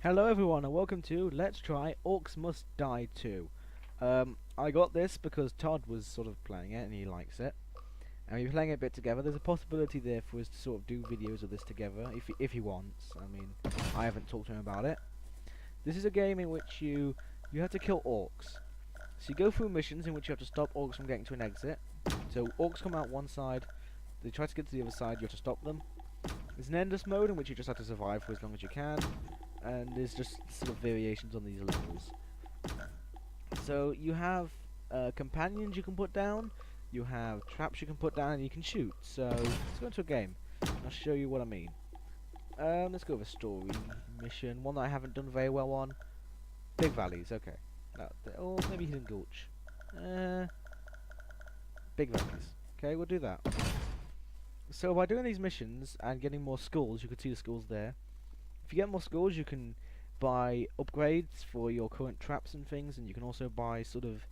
Hello everyone and welcome to Let's Try Orcs Must Die 2. I got this because Todd was sort of playing it and he likes it. And we're playing it a bit together. There's a possibility there for us to sort of do videos of this together if he wants. I mean, I haven't talked to him about it. This is a game in which you have to kill orcs. So you go through missions in which you have to stop orcs from getting to an exit. So orcs come out one side, they try to get to the other side, you have to stop them. There's an endless mode in which you just have to survive for as long as you can. And there's just sort of variations on these levels. So you have companions you can put down, you have traps you can put down, and you can shoot. So let's go into a game. I'll show you what I mean. Let's go with a story mission, one that I haven't done very well on. Big Valleys, okay. Or maybe Hidden Gulch. Big Valleys. Okay, we'll do that. So by doing these missions and getting more skulls, you can see the skulls there. If you get more skulls, you can buy upgrades for your current traps and things, and you can also buy sort of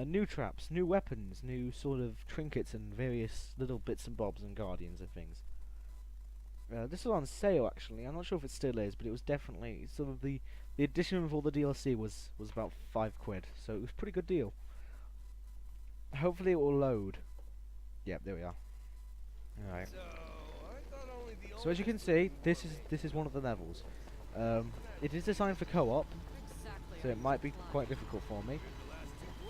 new traps, new weapons, new sort of trinkets and various little bits and bobs and guardians and things. This was on sale actually. I'm not sure if it still is, but it was definitely sort of the addition with all the DLC was about £5, so it was a pretty good deal. Hopefully it will load. Yep, there we are. All right. So as you can see, this is one of the levels. It is designed for co-op, so it might be quite difficult for me.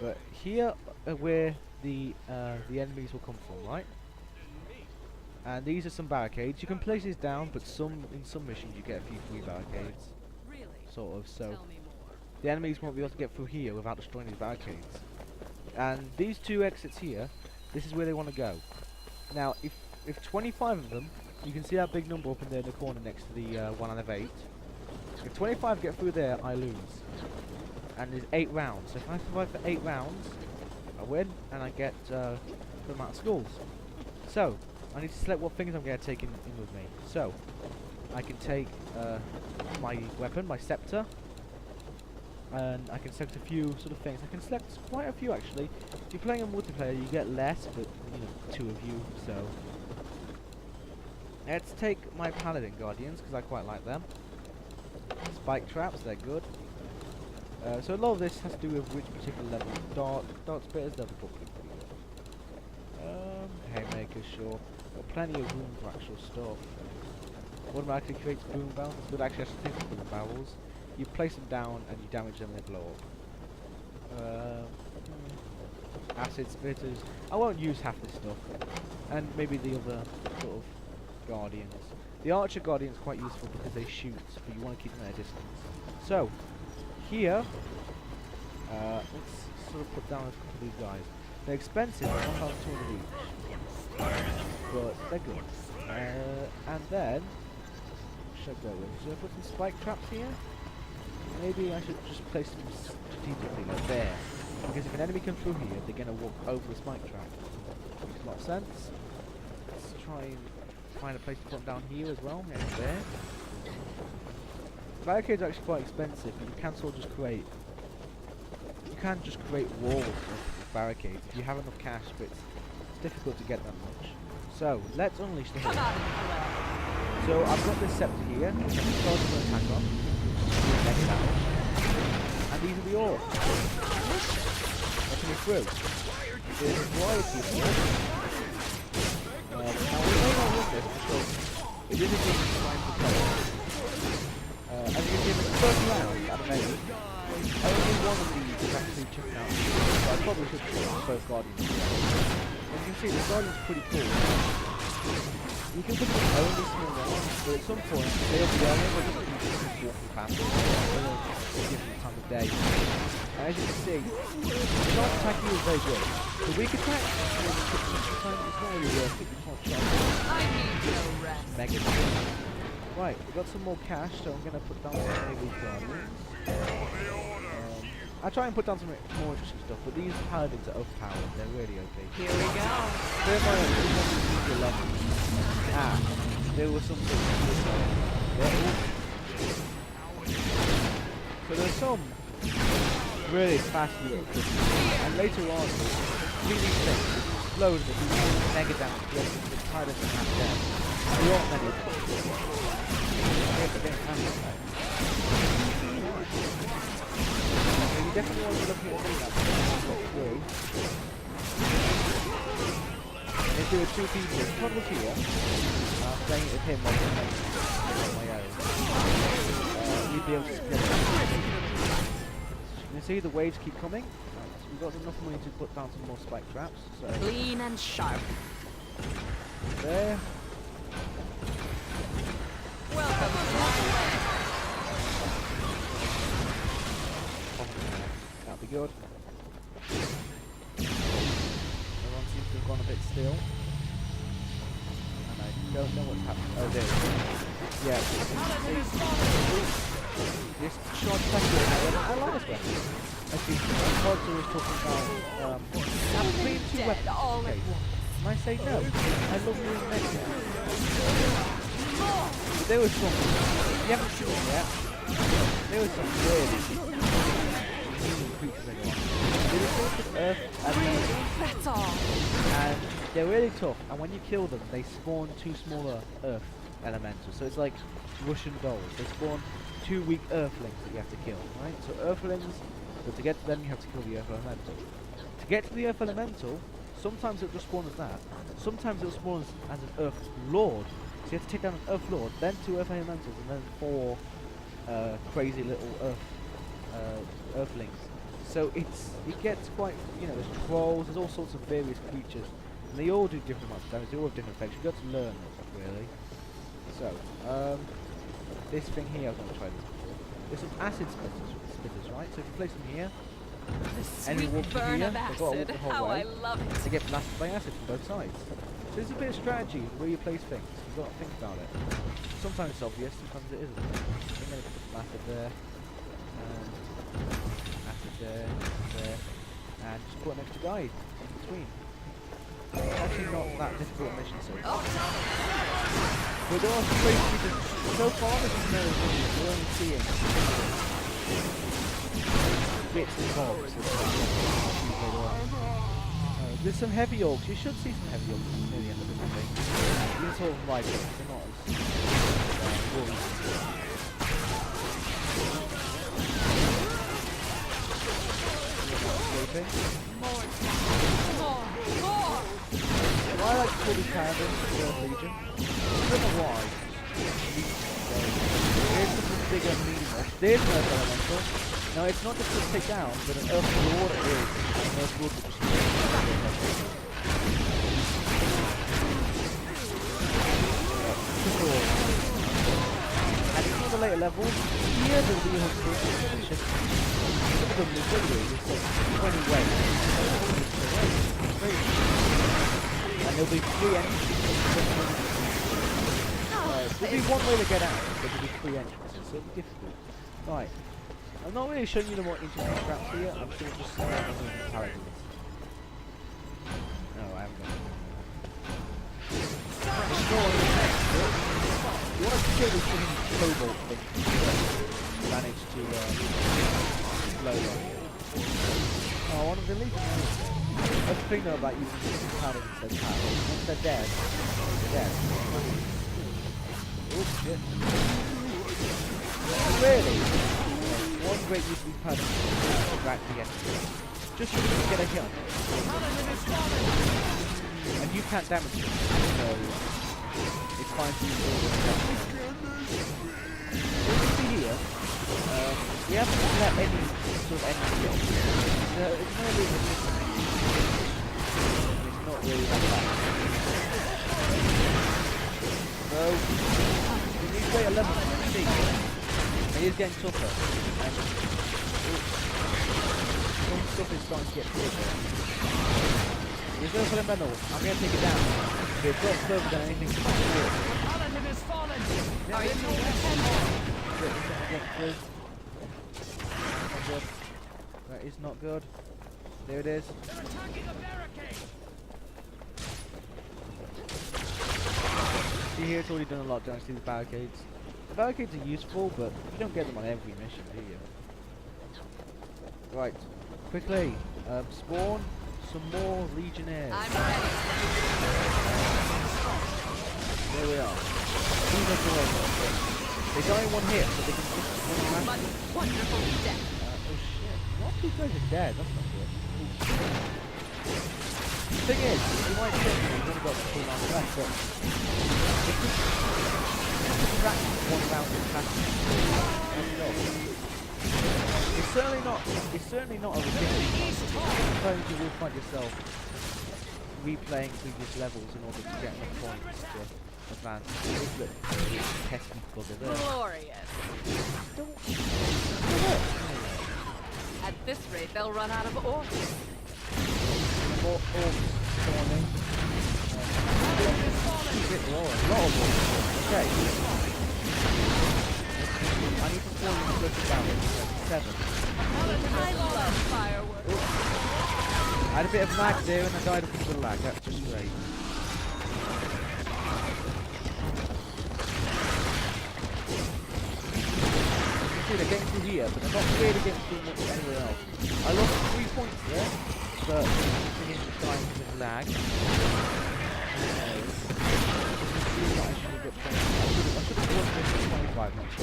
But here are where the enemies will come from, right? And these are some barricades. You can place these down, but in some missions you get a few free barricades, sort of. So the enemies won't be able to get through here without destroying these barricades. And these two exits here, this is where they want to go. Now, if 25 of them, you can see that big number up in there in the corner next to the 1 out of 8. If 25 get through there, I lose. And there's 8 rounds. So if I survive for 8 rounds, I win, and I get the amount of skulls. So, I need to select what things I'm going to take in with me. So, I can take my weapon, my scepter, and I can select a few sort of things. I can select quite a few actually. If you're playing a multiplayer, you get less, but you know, 2 of you, so. Let's take my paladin guardians because I quite like them. Spike traps, they're good. So a lot of this has to do with which particular level. Dark spitters, they'll be probably pretty good. Haymakers, sure. Got plenty of room for actual stuff. Automatically creates boom barrels. It's good actually, I should think of boom barrels. You place them down and you damage them and they blow up. Acid spitters. I won't use half this stuff. And maybe the other sort of guardians. The archer guardian is quite useful because they shoot, but you want to keep them at a distance. So, here, let's sort of put down a couple of these guys. They're expensive, 1,200 each, but they're good. And then, what should I go with? Should I put some spike traps here? Maybe I should just place them strategically, like there. Because if an enemy comes through here, they're going to walk over a spike trap. Makes a lot of sense. Let's try and find a place to put them down here as well, maybe there. Barricades are actually quite expensive, but you can sort of just create. You can just create walls of barricades if you have enough cash, but it's difficult to get that much. So let's unleash the horde. So I've got this scepter here, which I can start to attack on. Next damage. And these are the orcs. They're coming through. There's a variety of orcs. Now we may not look this because it is a different time to play. As you can see in the first round out of 8, only one of these is actually checking out. So I probably should put both guardians together. As you can see, the guardian's pretty cool. You can put them only small ones, but at some point they'll be only able to walking past them at a different time of day. And as you can see, the not attacking is very good. The weak attack, it's not really worth it, you can't charge it. I need no rest. Mega good. Right, we've got some more cash, so I'm going to put down some of these guardians. I'll try and put down some more interesting stuff, but these paladins are overpowered, they're really OP. Here we go. They're my easier levels. There was something. So there's some really fast looks, and later on, really things, explode and do mega damage, it's harder than half dead. We want many of them. definitely want to look at your map. If there were two people, if one was here, I'm playing it with him on my own, we'd be able to split it. You can see the waves keep coming. So we've got enough money to put down some more spike traps. So clean and sharp. There. Welcome to my land. That'll be good. Everyone seems to have gone a bit still. And I don't know what's happened. Oh, there it is. Yeah. This short special, I like this weapon. Actually, Orcs was talking about between two weapons. Okay. And I say no. I love doing next. But there was some. You haven't seen them yet. There was some really creatures they got. They were sort of earth elementals. That's all. And they're really tough. And when you kill them, they spawn two smaller earth elementals. So it's like Russian dolls. They spawn two weak earthlings that you have to kill, right? So earthlings, but to get to them you have to kill the earth elemental. To get to the earth elemental, sometimes it'll just spawn as that. Sometimes it'll spawn as an earth lord. So you have to take down an earth lord, then two earth elementals, and then four crazy little earthlings. So it gets quite, you know, there's trolls, there's all sorts of various creatures, and they all do different amounts of damage, they all have different effects. You've got to learn it, really. So, this thing here, I was going to try this before. There's some acid splitters, right? So if you place them here, The any sweet walk through burn here, of they've got to walk acid. the whole How way. I love it. They get blasted by acid from both sides. So there's a bit of strategy where you place things. You've got to think about it. Sometimes it's obvious, sometimes it isn't. I'm going to put some acid there, and acid there, and just put an extra guide in between. It's actually not that difficult a mission so far. But there are some crazy creatures. So far, this is no mission. We're only seeing bits and bobs. There's some heavy orcs. You should see some heavy orcs near the end of this thing. These are sort of like they're not as wolves. More. I like to call these paladins the Third Legion. I don't know why. Here's something bigger and meaningless. There's an Earth Elemental. Now it's not just to take down, but an Earth Lord is. An Earth Lord will just and it's on the later levels. Here there'll be a position. Some of them will show you it's like 20 waves. And there'll be 3 entrances. There'll be one way to get out, but there'll be 3 entrances, so it'll be difficult. Right. I'm not really showing you the more interesting traps here, I'm sort of just saying the paladins. No, I haven't got it. You want to kill this cobalt thing. Manage to blow them. Oh, one of the legion. That's the thing though about using paladins instead of paladins. Once they're dead, they're dead. Oh shit. Really? One great use of these paladins is right to get just so you can get a kill. And you can't damage them, so it's fine to use all this stuff. As you see here, we haven't let any sort of enemy kill. So it's not really it's not really that bad. So we need to wait 11 minutes, see. It is getting tougher. And some stuff is starting to get tougher. There's no fundamental. I'm going to take it down. It drops further than anything to do. Paladin has fallen. Are you Not good. That is not good. There it is. They're attacking the barricade. See here, it's already done a lot of damage to these barricades. The barricades are useful, but you don't get them on every mission, do you? Right, quickly, spawn some more Legionnaires. I'm ready. There we are. They die in one hit, so they can just run around. Wonderful death. Oh shit, what? These guys are dead, that's not good. The thing is, you might think you've only got 2 rounds left, but if you practice 1 round of passing, it's certainly not a ridiculous challenge. You will find yourself replaying previous levels in order to get enough points to advance. Look, pesky bugger there. Glorious. At this rate, they'll run out of orcs. More orcs spawning. A lot of orcs. Okay. I need to spawn in the damage. 7. I love fireworks. I had a bit of lag there and I died because of the lag. That's just great. They're getting through here, but they're not really getting through much anywhere else. I lost 3 points there, but continuing to try because of lag. I should have won this 25 minutes.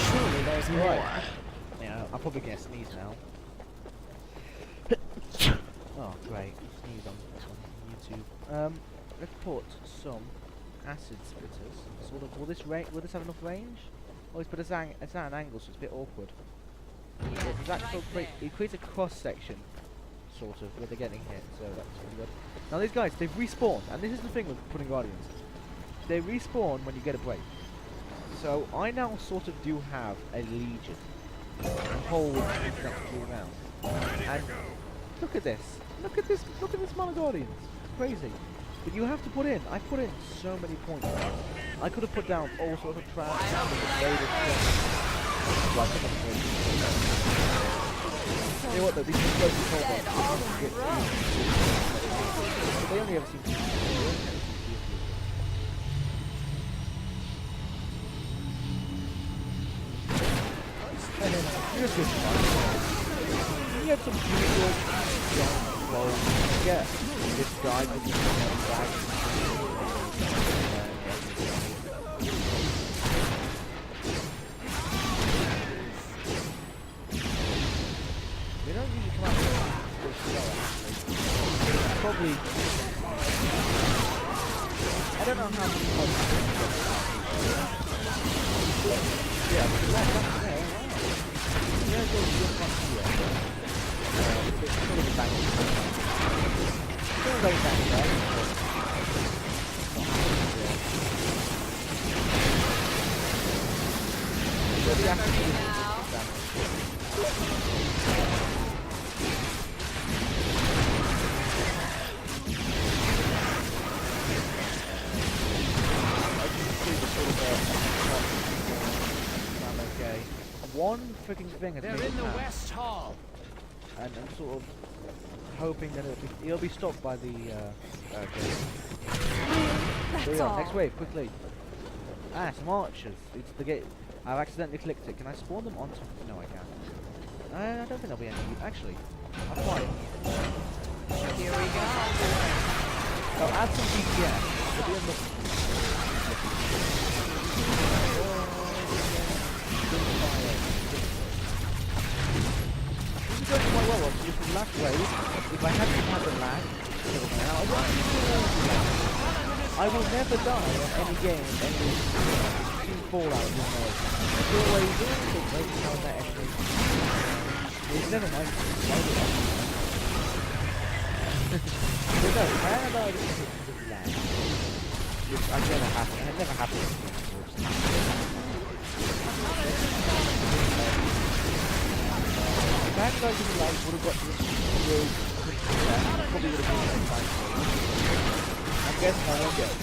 Surely there's more. Right. Yeah, I'm probably gonna sneeze now. Oh, great. Sneeze on YouTube. Let's put some acid splitters. Sort of. Will this have enough range? Oh, it's it's at an angle, so it's a bit awkward. It creates a cross section, sort of, where they're getting hit. So that's really good. Now these guys, they've respawned, and this is the thing with putting guardians. They respawn when you get a break. So I now sort of do have a legion and hold these next 2 rounds. And look at this. Look at this amount of guardians. It's crazy. But you have to put in. I put in so many points. I could have put down all sorts of traps. Well, I couldn't have put you know what though, these are supposed to hold on. But they only ever seem to Here's this one. You have some beautiful young clothes. Yeah. This guy with the bag. They don't usually come out so slow, actually. Probably. I don't know how many yeah, but that's there. Wow. Yeah, there's one here. It's sort of a bank. Still very back there. Okay. One freaking thing has They're made it in the happen. West Hall. And I'm sort of hoping that it'll be stopped by the okay. Here we are, next wave, quickly. Ah, some archers. It's the gate. I've accidentally clicked it. Can I spawn them on top? No, I can't. I don't think there'll be any. Actually, I'll try it. Here we go. I'll add some DPS. It'll be enough. This is going quite well, actually. This is the last wave. If I hadn't had the lag, I will never die on any game, any Fallout, you know. It's always how that actually. It's never mind. But no, I had died because of lag. Which I've never happened. It never happened to me before. If I hadn't died because of lag, would have got to this probably would have been like 5. I'm guessing I won't get 5.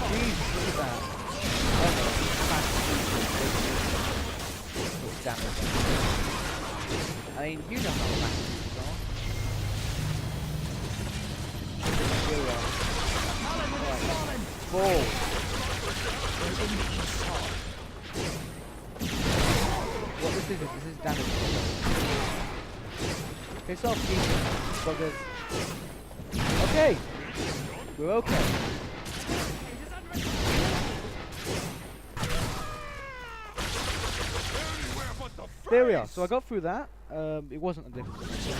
Jesus, look at that. Damage. I mean, you know how fast these are. Here we are. Fall. What this is damage. Piss off, you buggers. Okay. We're okay. there we are. So I got through that. It wasn't a difficult mission.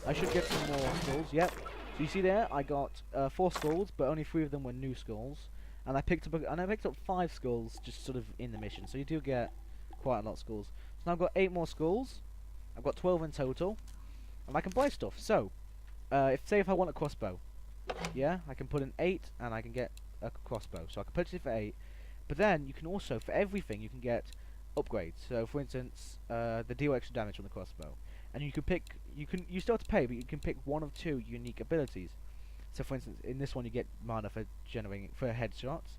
I should get some more skulls. Yep. So you see there, I got 4 skulls, but only 3 of them were new skulls. And I picked up 5 skulls just sort of in the mission. So you do get quite a lot of skulls. So now I've got 8 more skulls. I've got 12 in total, and I can buy stuff. So, if I want a crossbow, yeah, I can put in 8, and I can get a crossbow. So I can purchase it for 8. But then you can also, for everything, you can get upgrades. So, for instance, the deal extra damage on the crossbow, and you can pick. You still have to pay, but you can pick 1 of 2 unique abilities. So, for instance, in this one, you get mana for headshots,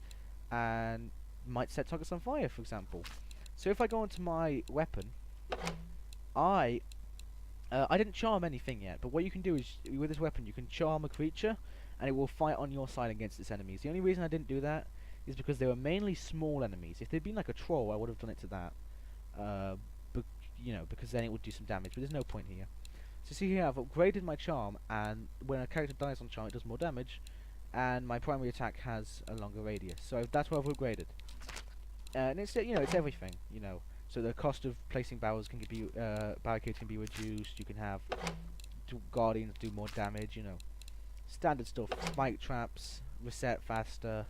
and might set targets on fire, for example. So, if I go into my weapon, I didn't charm anything yet, but what you can do is, with this weapon, you can charm a creature, and it will fight on your side against its enemies. The only reason I didn't do that is because they were mainly small enemies. If they'd been like a troll, I would have done it to that. Because then it would do some damage, but there's no point here. So see here, I've upgraded my charm, and when a character dies on charm, it does more damage, and my primary attack has a longer radius. So that's what I've upgraded. And it's it's everything, So the cost of placing barricades can be reduced. You can have guardians do more damage. Standard stuff. Spike traps, reset faster.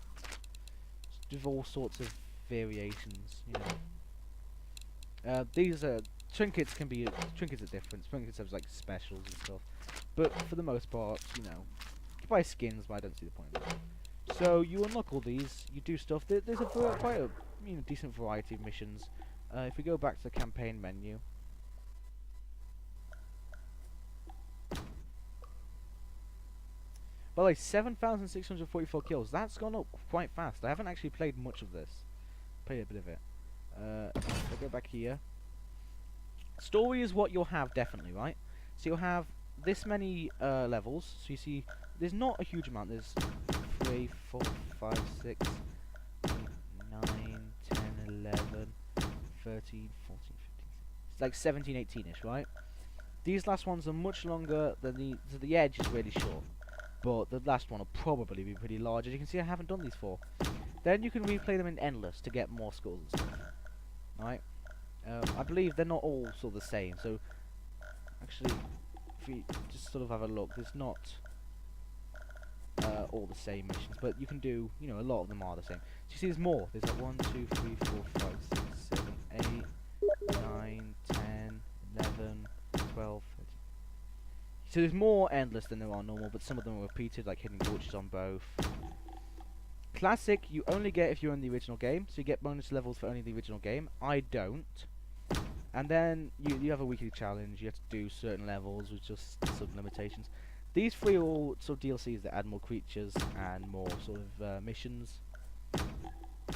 With all sorts of variations. These trinkets are different. Trinkets have like specials and stuff, but for the most part, you buy skins, but I don't see the point of that. So you unlock all these. You do stuff. There's quite a decent variety of missions. If we go back to the campaign menu, by the way, 7,644 kills. That's gone up quite fast. I haven't actually played much of this. Played a bit of it. If I go back here, story is what you'll have definitely, right? So you'll have this many levels. So you see, there's not a huge amount. There's 3, 4, 5, 6, 8, 9, 10, 11, 13, 14, 15. It's like 17, 18ish, right? These last ones are much longer than the edge is really short, but the last one will probably be pretty large. As you can see, I haven't done these 4. Then you can replay them in endless to get more skulls and stuff. Right? I believe they're not all sort of the same. So actually, if we just sort of have a look, there's not all the same missions, but you can do, a lot of them are the same. So you see, there's more. There's like 1, 2, 3, 4, 5, 6, 7, 8, 9, 10, 11, 12, 13. So there's more endless than there are normal, but some of them are repeated, like hidden torches on both. Classic, you only get if you're in the original game, so you get bonus levels for only the original game. I don't. And then you have a weekly challenge. You have to do certain levels with just some limitations. These 3 are all sort of DLCs that add more creatures and more sort of missions.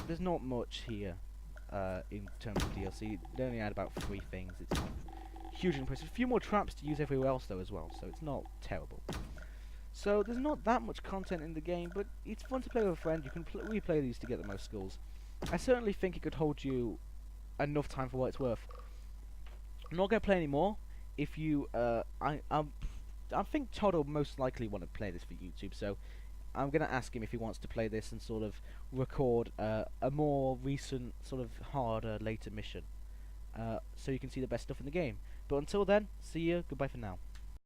There's not much here in terms of DLC. They only add about 3 things. It's not hugely impressive. A few more traps to use everywhere else though as well, so it's not terrible. So there's not that much content in the game, but it's fun to play with a friend. You can replay these to get the most skulls. I certainly think it could hold you enough time for what it's worth. I'm not going to play anymore. If you, I think Todd will most likely want to play this for YouTube, so I'm going to ask him if he wants to play this and sort of record a more recent, sort of harder, later mission. So you can see the best stuff in the game. But until then, see you, goodbye for now.